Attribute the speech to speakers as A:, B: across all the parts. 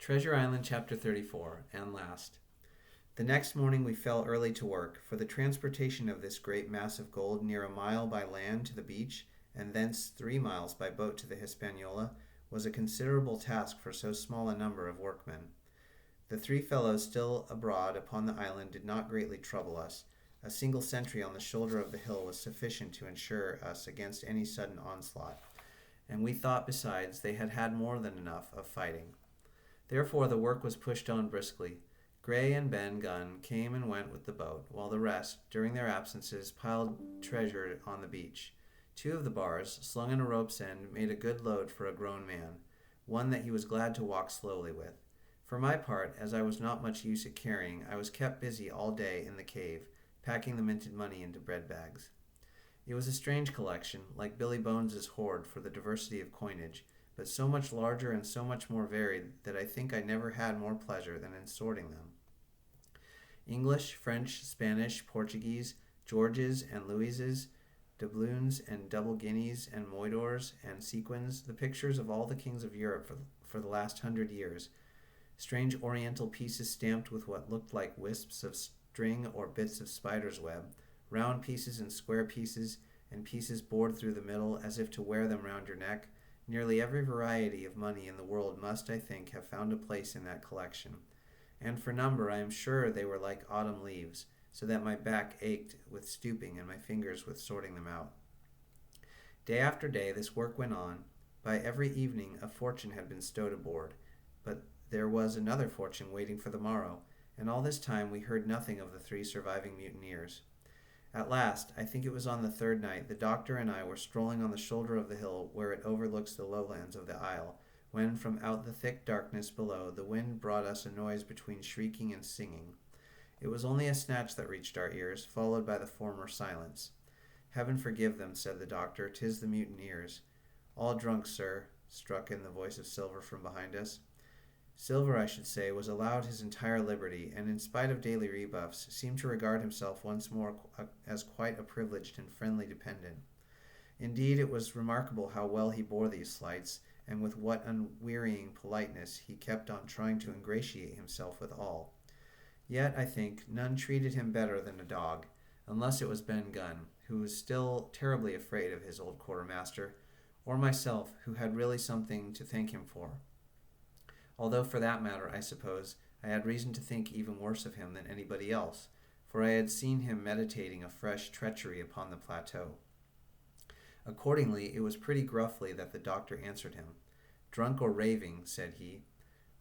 A: Treasure Island, Chapter 34, and last. The next morning we fell early to work, for the transportation of this great mass of gold near a mile by land to the beach, and thence 3 miles by boat to the Hispaniola, was a considerable task for so small a number of workmen. The three fellows still abroad upon the island did not greatly trouble us. A single sentry on the shoulder of the hill was sufficient to ensure us against any sudden onslaught, and we thought besides they had had more than enough of fighting. Therefore the work was pushed on briskly. Gray and Ben Gunn came and went with the boat, while the rest, during their absences, piled treasure on the beach. 2 of the bars, slung in a rope's end, made a good load for a grown man, one that he was glad to walk slowly with. For my part, as I was not much use at carrying, I was kept busy all day in the cave, packing the minted money into bread bags. It was a strange collection, like Billy Bones's hoard for the diversity of coinage, but so much larger and so much more varied that I think I never had more pleasure than in sorting them. English, French, Spanish, Portuguese, Georges and Louises, doubloons and double guineas and moidores and sequins, the pictures of all the kings of Europe for the last 100 years, strange oriental pieces stamped with what looked like wisps of string or bits of spider's web, round pieces and square pieces, and pieces bored through the middle as if to wear them round your neck. Nearly every variety of money in the world must, I think, have found a place in that collection, and for number I am sure they were like autumn leaves, so that my back ached with stooping and my fingers with sorting them out. Day after day this work went on. By every evening a fortune had been stowed aboard, but there was another fortune waiting for the morrow, and all this time we heard nothing of the 3 surviving mutineers. At last, I think it was on the 3rd night, the doctor and I were strolling on the shoulder of the hill where it overlooks the lowlands of the isle, when from out the thick darkness below the wind brought us a noise between shrieking and singing. It was only a snatch that reached our ears, followed by the former silence. "Heaven forgive them," said the doctor, "'tis the mutineers." "All drunk, sir," struck in the voice of Silver from behind us. Silver, I should say, was allowed his entire liberty, and in spite of daily rebuffs, seemed to regard himself once more as quite a privileged and friendly dependent. Indeed, it was remarkable how well he bore these slights, and with what unwearying politeness he kept on trying to ingratiate himself with all. Yet, I think, none treated him better than a dog, unless it was Ben Gunn, who was still terribly afraid of his old quartermaster, or myself, who had really something to thank him for. Although for that matter, I suppose, I had reason to think even worse of him than anybody else, for I had seen him meditating a fresh treachery upon the plateau. Accordingly, it was pretty gruffly that the doctor answered him. "Drunk or raving," said he.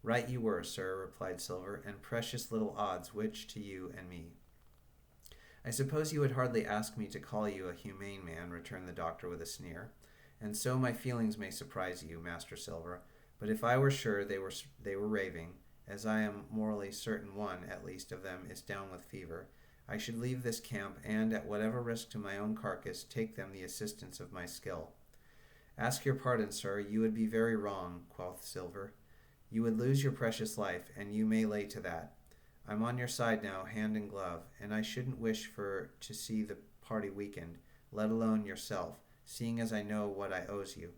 A: "Right you were, sir," replied Silver, "and precious little odds which to you and me." "I suppose you would hardly ask me to call you a humane man," returned the doctor with a sneer, "and so my feelings may surprise you, Master Silver. But if I were sure they were raving, as I am morally certain one, at least, of them is down with fever, I should leave this camp, and, at whatever risk to my own carcass, take them the assistance of my skill." "Ask your pardon, sir, you would be very wrong," quoth Silver. "You would lose your precious life, and you may lay to that. I'm on your side now, hand and glove, and I shouldn't wish for to see the party weakened, let alone yourself, seeing as I know what I owes you.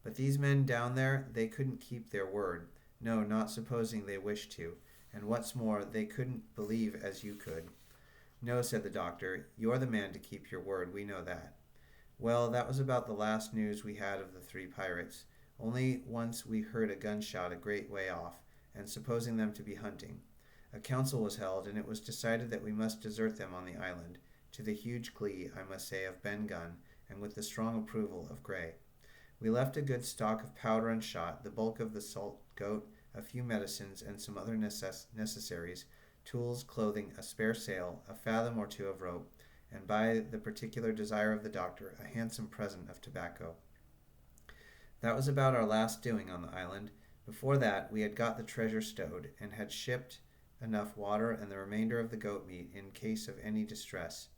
A: But these men down there, they couldn't keep their word, no, not supposing they wished to, and what's more, they couldn't believe as you could." "No," said the doctor, "you're the man to keep your word, we know that." "Well, that was about the last news we had of the 3 pirates. Only once we heard a gunshot a great way off, and supposing them to be hunting. A council was held, and it was decided that we must desert them on the island, to the huge glee, I must say, of Ben Gunn, and with the strong approval of Gray. We left a good stock of powder and shot, the bulk of the salt goat, a few medicines, and some other necessaries, tools, clothing, a spare sail, a fathom or 2 of rope, and by the particular desire of the doctor, a handsome present of tobacco. That was about our last doing on the island. Before that, we had got the treasure stowed, and had shipped enough water and the remainder of the goat meat in case of any distress.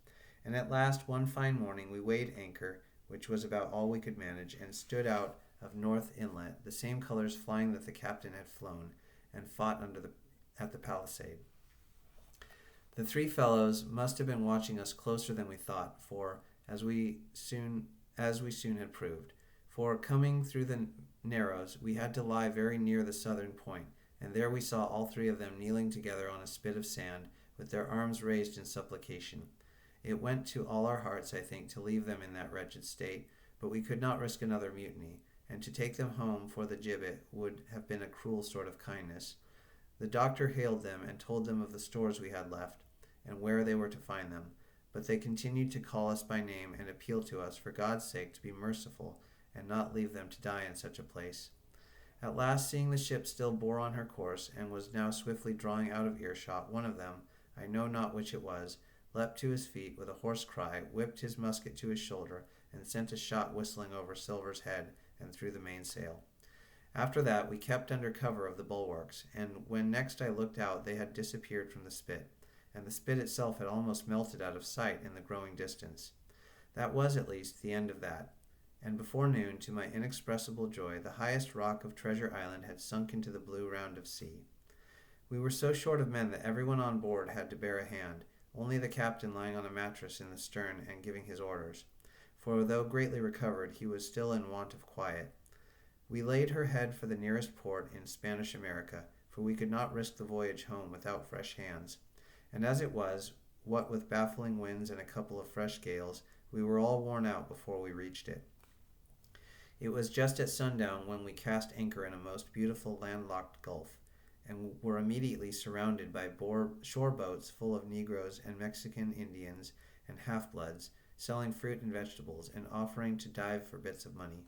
A: And at last, one fine morning, we weighed anchor, which was about all we could manage, and stood out of North Inlet, the same colors flying that the captain had flown, and fought at the palisade. The 3 fellows must have been watching us closer than we thought, for as we soon had proved. For coming through the narrows, we had to lie very near the southern point, and there we saw all three of them kneeling together on a spit of sand, with their arms raised in supplication. It went to all our hearts, I think, to leave them in that wretched state, but we could not risk another mutiny, and to take them home for the gibbet would have been a cruel sort of kindness. The doctor hailed them and told them of the stores we had left, and where they were to find them, but they continued to call us by name and appeal to us for God's sake to be merciful and not leave them to die in such a place. At last, seeing the ship still bore on her course and was now swiftly drawing out of earshot, one of them, I know not which it was, leapt to his feet with a hoarse cry, whipped his musket to his shoulder, and sent a shot whistling over Silver's head and through the mainsail. After that, we kept under cover of the bulwarks, and when next I looked out, they had disappeared from the spit, and the spit itself had almost melted out of sight in the growing distance. That was, at least, the end of that, and before noon, to my inexpressible joy, the highest rock of Treasure Island had sunk into the blue round of sea. We were so short of men that everyone on board had to bear a hand, only the captain lying on a mattress in the stern and giving his orders, for though greatly recovered, he was still in want of quiet. We laid her head for the nearest port in Spanish America, for we could not risk the voyage home without fresh hands, and as it was, what with baffling winds and a couple of fresh gales, we were all worn out before we reached it. It was just at sundown when we cast anchor in a most beautiful landlocked gulf, and were immediately surrounded by shore boats full of Negroes and Mexican Indians and half-bloods, selling fruit and vegetables, and offering to dive for bits of money.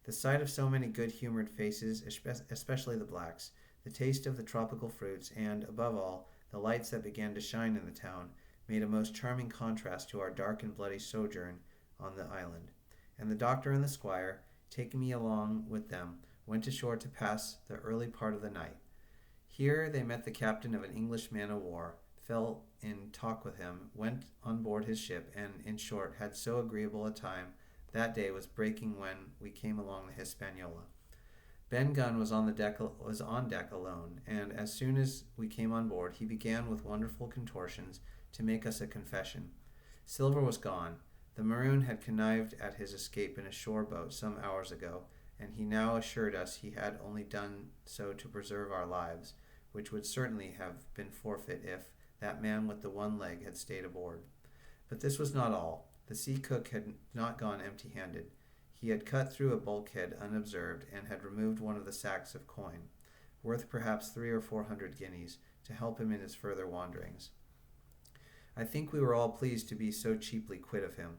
A: The sight of so many good-humored faces, especially the blacks, the taste of the tropical fruits, and, above all, the lights that began to shine in the town, made a most charming contrast to our dark and bloody sojourn on the island. And the doctor and the squire, taking me along with them, went ashore to pass the early part of the night. Here they met the captain of an English man-of-war, fell in talk with him, went on board his ship, and, in short, had so agreeable a time that day was breaking when we came along the Hispaniola. Ben Gunn was on deck alone, and as soon as we came on board, he began with wonderful contortions to make us a confession. Silver was gone. The Maroon had connived at his escape in a shore boat some hours ago, and he now assured us he had only done so to preserve our lives, which would certainly have been forfeit if that man with the one leg had stayed aboard. But this was not all. The sea cook had not gone empty-handed. He had cut through a bulkhead unobserved and had removed one of the sacks of coin, worth perhaps 300 or 400 guineas, to help him in his further wanderings. I think we were all pleased to be so cheaply quit of him.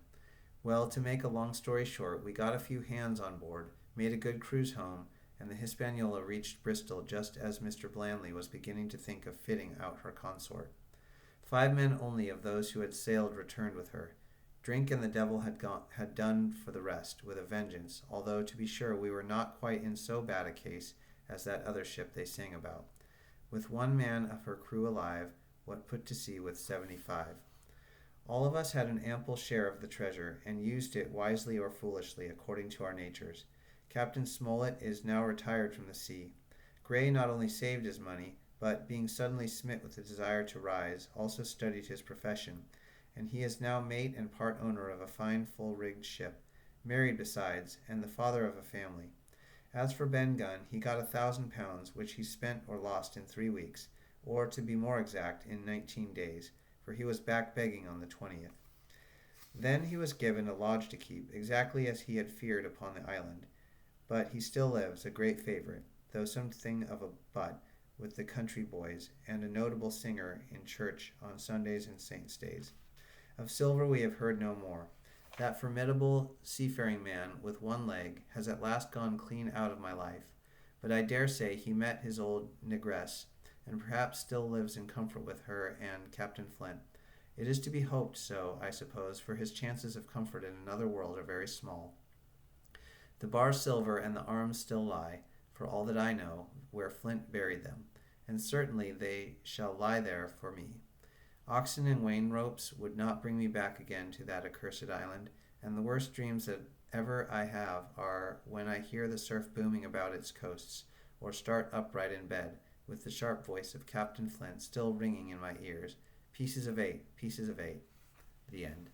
A: Well, to make a long story short, we got a few hands on board, made a good cruise home, and the Hispaniola reached Bristol just as Mr. Blandley was beginning to think of fitting out her consort. 5 men only of those who had sailed returned with her. Drink and the devil had done for the rest, with a vengeance, although, to be sure, we were not quite in so bad a case as that other ship they sang about. With 1 man of her crew alive, what put to sea with 75. All of us had an ample share of the treasure, and used it wisely or foolishly, according to our natures. Captain Smollett is now retired from the sea. Gray not only saved his money, but, being suddenly smit with the desire to rise, also studied his profession, and he is now mate and part owner of a fine full-rigged ship, married besides, and the father of a family. As for Ben Gunn, he got £1,000, which he spent or lost in 3 weeks, or, to be more exact, in 19 days, for he was back begging on the 20th. Then he was given a lodge to keep, exactly as he had feared upon the island, but he still lives, a great favourite, though something of a butt, with the country boys, and a notable singer in church on Sundays and saints' days. Of Silver we have heard no more. That formidable seafaring man with 1 leg has at last gone clean out of my life, but I dare say he met his old negress, and perhaps still lives in comfort with her and Captain Flint. It is to be hoped so, I suppose, for his chances of comfort in another world are very small. The bar Silver and the arms still lie, for all that I know, where Flint buried them, and certainly they shall lie there for me. Oxen and wain ropes would not bring me back again to that accursed island, and the worst dreams that ever I have are when I hear the surf booming about its coasts, or start upright in bed, with the sharp voice of Captain Flint still ringing in my ears. Pieces of 8, pieces of 8. The end.